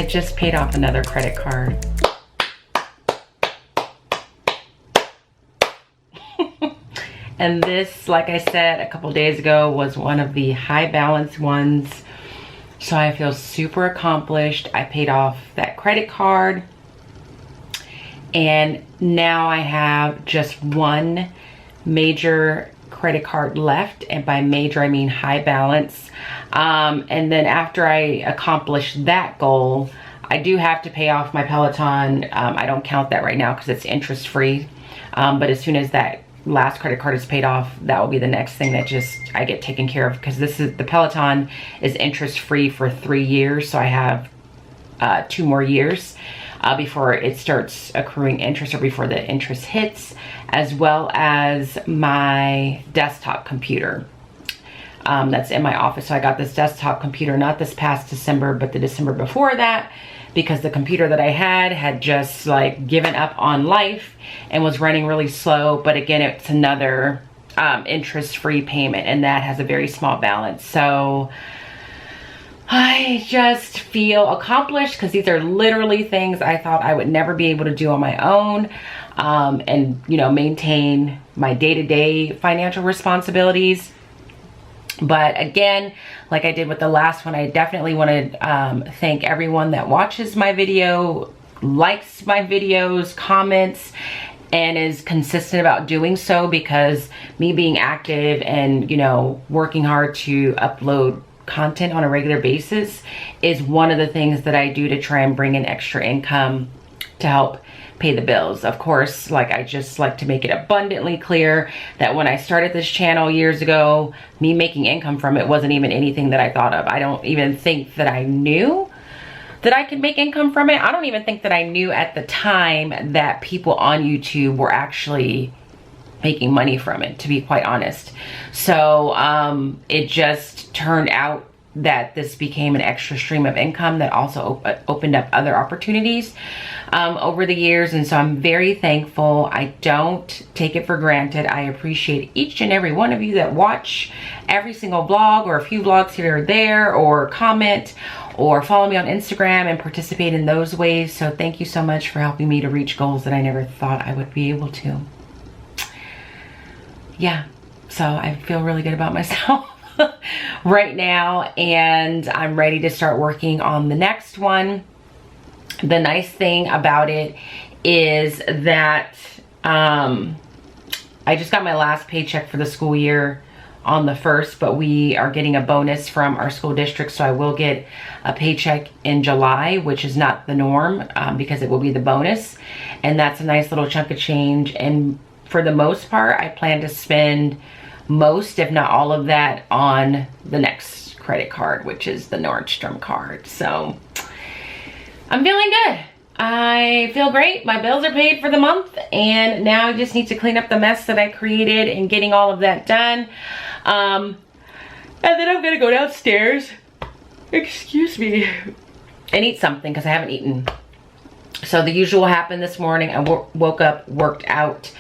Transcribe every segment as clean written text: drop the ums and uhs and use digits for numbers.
just paid off another credit card. And this, like I said a couple days ago, was one of the high balance ones. So I feel super accomplished. I paid off that credit card. And now I have just one major credit card left. And by major, I mean high balance. And then after I accomplish that goal, I do have to pay off my Peloton. I don't count that right now because it's interest free. But as soon as that last credit card is paid off, that will be the next thing that just I get taken care of, because this is the Peloton is interest free for 3 years. So I have 2 more years before it starts accruing interest, or before the interest hits, as well as my desktop computer that's in my office. So I got this desktop computer not this past December, but the December before that, because the computer that I had just like given up on life and was running really slow. But again, it's another interest-free payment, and that has a very small balance. So I just feel accomplished, because these are literally things I thought I would never be able to do on my own, and you know, maintain my day-to-day financial responsibilities. But again, like I did with the last one, I definitely want to thank everyone that watches my video, likes my videos, comments, and is consistent about doing so, because me being active and, you know, working hard to upload content on a regular basis is one of the things that I do to try and bring in extra income to help pay the bills. Of course, like, I just like to make it abundantly clear that when I started this channel years ago, me making income from it wasn't even anything that I thought of. I don't even think that I knew that I could make income from it. I don't even think that I knew at the time that people on YouTube were actually making money from it, to be quite honest. So it just turned out that this became an extra stream of income that also opened up other opportunities over the years. And so I'm very thankful. I don't take it for granted. I appreciate each and every one of you that watch every single vlog, or a few vlogs here or there, or comment, or follow me on Instagram and participate in those ways. So thank you so much for helping me to reach goals that I never thought I would be able to. Yeah, so I feel really good about myself right now, and I'm ready to start working on the next one. The nice thing about it is that I just got my last paycheck for the school year on the 1st, but we are getting a bonus from our school district, so I will get a paycheck in July, which is not the norm, because it will be the bonus, and that's a nice little chunk of change. And for the most part, I plan to spend most, if not all of that, on the next credit card, which is the Nordstrom card. So I'm feeling good. I feel great. My bills are paid for the month, and now I just need to clean up the mess that I created and getting all of that done. And then I'm gonna go downstairs, excuse me, and eat something, because I haven't eaten. So the usual happened this morning. I woke up, worked out.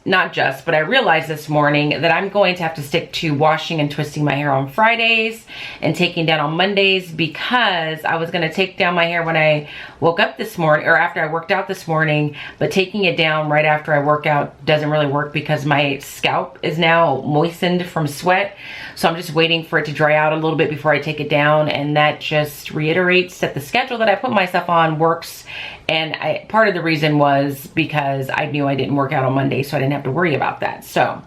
But I realized this morning that I'm going to have to stick to washing and twisting my hair on Fridays and taking down on Mondays, because I was going to take down my hair when I woke up this morning, or after I worked out this morning, but taking it down right after I work out doesn't really work, because my scalp is now moistened from sweat. So I'm just waiting for it to dry out a little bit before I take it down, and that just reiterates that the schedule that I put myself on works. And part of the reason was because I knew I didn't work out on Monday, so I didn't have to worry about that. So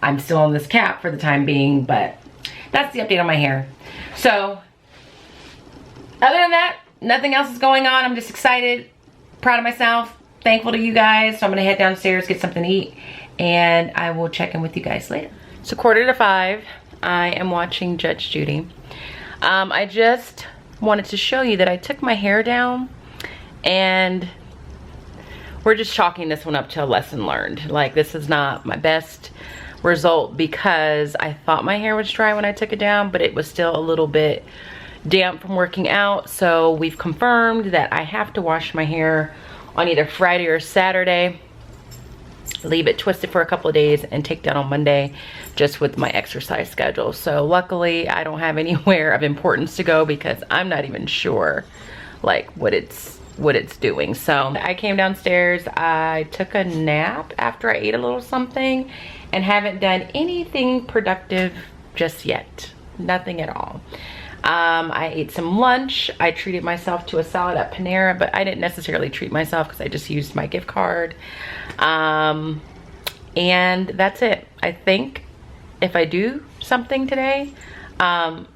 I'm still on this cap for the time being, but that's the update on my hair. So other than that, nothing else is going on. I'm just excited, proud of myself, thankful to you guys. So I'm gonna head downstairs, get something to eat, and I will check in with you guys later. So 4:45, I am watching Judge Judy. I just wanted to show you that I took my hair down, and we're just chalking this one up to a lesson learned. Like, this is not my best result, because I thought my hair was dry when I took it down, but it was still a little bit damp from working out. So we've confirmed that I have to wash my hair on either Friday or Saturday. leave it twisted for a couple of days and take down on Monday, just with my exercise schedule. So luckily I don't have anywhere of importance to go because I'm not even sure like what it's doing. So I came downstairs, I took a nap after I ate a little something, and haven't done anything productive just yet. Nothing at all. I ate some lunch. I treated myself to a salad at Panera, but I didn't necessarily treat myself because I just used my gift card. And that's it. I think if I do something today, I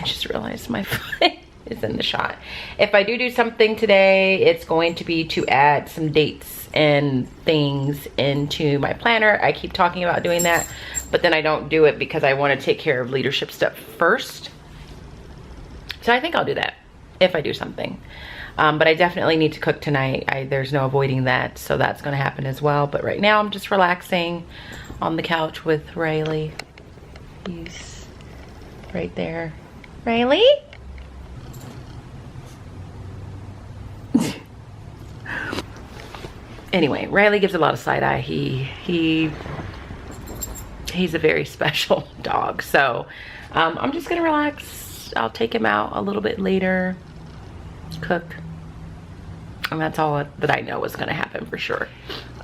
just realized my foot is in the shot. If I do something today, it's going to be to add some dates and things into my planner. I keep talking about doing that, but then I don't do it because I want to take care of leadership stuff first. So I think I'll do that if I do something. But I definitely need to cook tonight. There's no avoiding that, so that's gonna happen as well. But right now I'm just relaxing on the couch with Riley. He's right there. Riley? Anyway, Riley gives a lot of side eye. He's a very special dog. So I'm just gonna relax. I'll take him out a little bit later, cook, and that's all that I know is gonna happen for sure.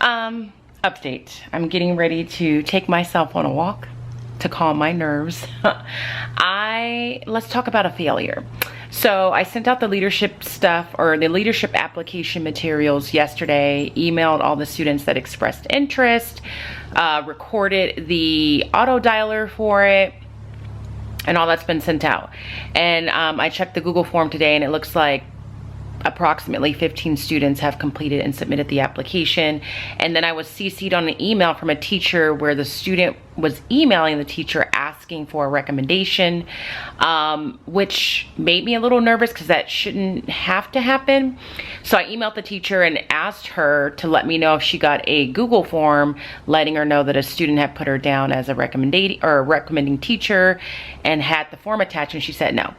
Update, I'm getting ready to take myself on a walk to calm my nerves. Let's talk about a failure. So I sent out the leadership stuff, or the leadership application materials yesterday, emailed all the students that expressed interest, recorded the auto dialer for it, and all that's been sent out. And I checked the Google form today, and it looks like approximately 15 students have completed and submitted the application. And then I was CC'd on an email from a teacher where the student was emailing the teacher asking for a recommendation, which made me a little nervous because that shouldn't have to happen. So I emailed the teacher and asked her to let me know if she got a Google form letting her know that a student had put her down as a recommending teacher and had the form attached, and she said no.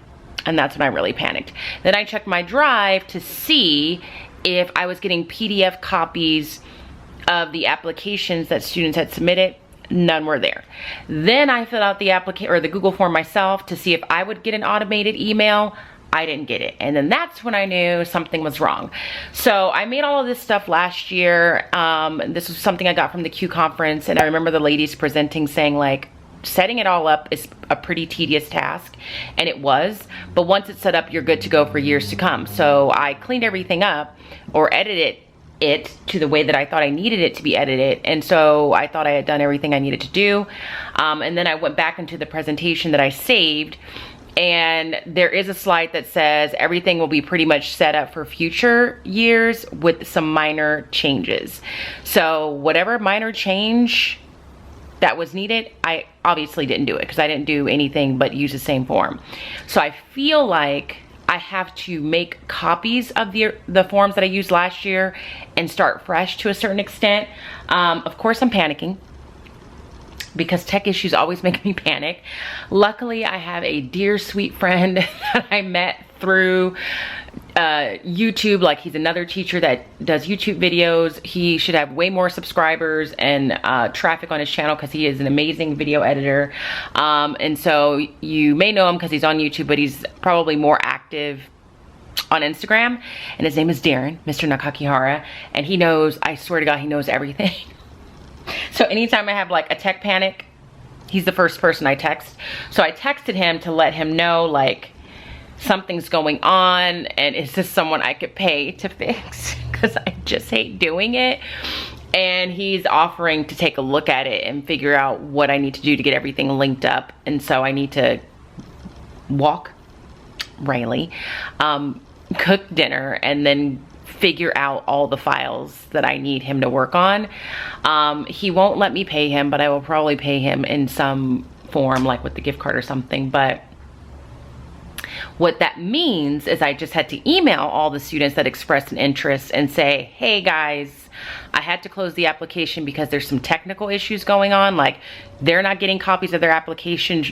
And that's when I really panicked. Then I checked my drive to see if I was getting PDF copies of the applications that students had submitted. None were there. Then I filled out the the Google form myself to see if I would get an automated email. I didn't get it. And then that's when I knew something was wrong. So I made all of this stuff last year. This was something I got from the Q conference, and I remember the ladies presenting saying like, setting it all up is a pretty tedious task, and it was, but once it's set up, you're good to go for years to come. So I cleaned everything up, or edited it to the way that I thought I needed it to be edited, and so I thought I had done everything I needed to do. And then I went back into the presentation that I saved, and there is a slide that says everything will be pretty much set up for future years with some minor changes. So whatever minor change that was needed, I obviously didn't do it because I didn't do anything but use the same form. So I feel like I have to make copies of the forms that I used last year and start fresh to a certain extent. Of course I'm panicking because tech issues always make me panic. Luckily I have a dear sweet friend that I met through YouTube. Like, he's another teacher that does YouTube videos. He should have way more subscribers and traffic on his channel because he is an amazing video editor. And so you may know him because he's on YouTube, but he's probably more active on Instagram. And his name is Darren, Mr. Nakakihara. And he knows, I swear to God, he knows everything. So anytime I have like a tech panic, he's the first person I text. So I texted him to let him know like, something's going on, and is this someone I could pay to fix? Because I just hate doing it. And he's offering to take a look at it and figure out what I need to do to get everything linked up. And so I need to walk Riley, cook dinner, and then figure out all the files that I need him to work on. He won't let me pay him, but I will probably pay him in some form, like with the gift card or something. But what that means is I just had to email all the students that expressed an interest and say, hey guys, I had to close the application because there's some technical issues going on. Like, they're not getting copies of their application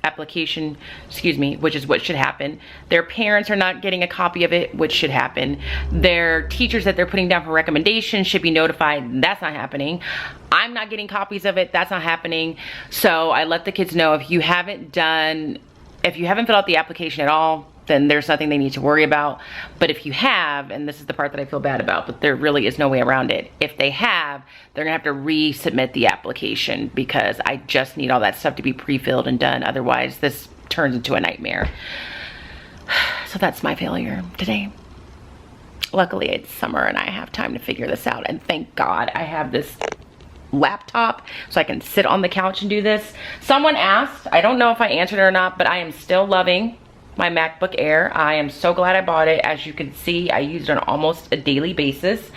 application, excuse me, which is what should happen. Their parents are not getting a copy of it, which should happen. Their teachers that they're putting down for recommendations should be notified. That's not happening. I'm not getting copies of it. That's not happening. So I let the kids know, if you haven't filled out the application at all, then there's nothing they need to worry about. But if you have, and this is the part that I feel bad about, but there really is no way around it. If they have, they're gonna have to resubmit the application, because I just need all that stuff to be pre-filled and done. Otherwise, this turns into a nightmare. So that's my failure today. Luckily, it's summer and I have time to figure this out. And thank God I have this laptop so I can sit on the couch and do this. Someone asked, I don't know if I answered it or not, but I am still loving my MacBook Air. I am so glad I bought it. As you can see, I use it on almost a daily basis.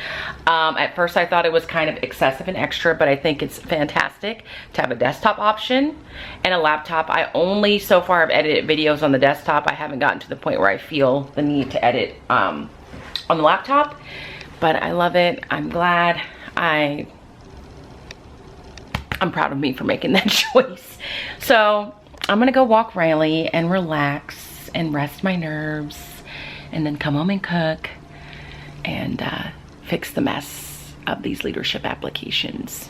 At first I thought it was kind of excessive and extra, but I think it's fantastic to have a desktop option and a laptop. I only so far have edited videos on the desktop. I haven't gotten to the point where I feel the need to edit on the laptop, but I love it. I'm glad. I'm proud of me for making that choice. So I'm gonna go walk Riley and relax and rest my nerves, and then come home and cook and fix the mess of these leadership applications.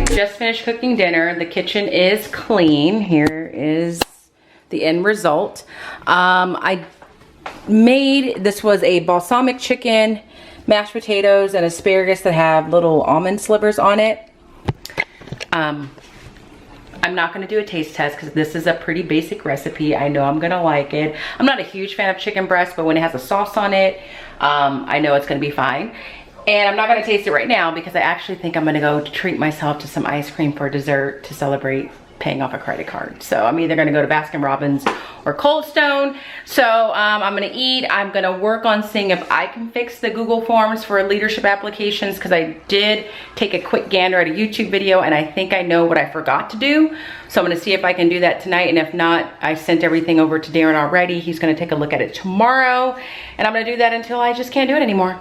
Just finished cooking dinner. The kitchen is clean. Here is the end result. This was a balsamic chicken, mashed potatoes, and asparagus that have little almond slivers on it. I'm not going to do a taste test because this is a pretty basic recipe. I know I'm going to like it. I'm not a huge fan of chicken breast, but when it has a sauce on it, I know it's going to be fine. And I'm not gonna taste it right now because I actually think I'm gonna go treat myself to some ice cream for dessert to celebrate paying off a credit card. So I'm either gonna go to Baskin-Robbins or Cold Stone. So I'm gonna eat. I'm gonna work on seeing if I can fix the Google Forms for leadership applications, because I did take a quick gander at a YouTube video and I think I know what I forgot to do. So I'm gonna see if I can do that tonight, and if not, I sent everything over to Darren already. He's gonna take a look at it tomorrow, and I'm gonna do that until I just can't do it anymore.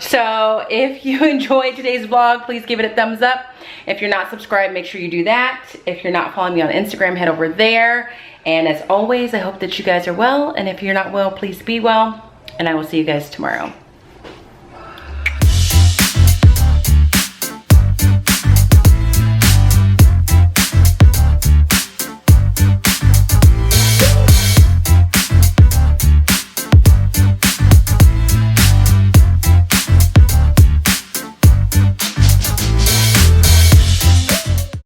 So if you enjoyed today's vlog, please give it a thumbs up. If you're not subscribed, make sure you do that. If you're not following me on Instagram, head over there. And as always, I hope that you guys are well. And if you're not well, please be well. And I will see you guys tomorrow.